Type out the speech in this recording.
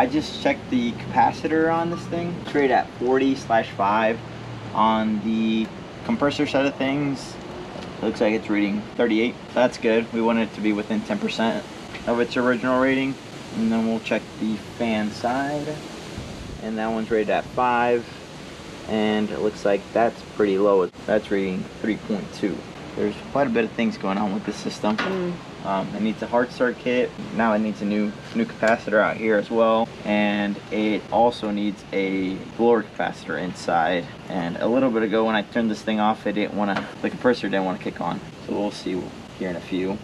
just checked the capacitor on this thing. It's rated at 40/5. On the compressor side of things, it looks like it's reading 38. So that's good. We want it to be within 10% of its original rating. And then we'll check the fan side, and that one's rated at 5, and it looks like that's pretty low. That's reading 3.2. There's quite a bit of things going on with this system. It needs a hard start kit. Now it needs a new capacitor out here as well, and it also needs a blower capacitor inside. And a little bit ago when I turned this thing off, the compressor didn't want to kick on. So we'll see here in a few.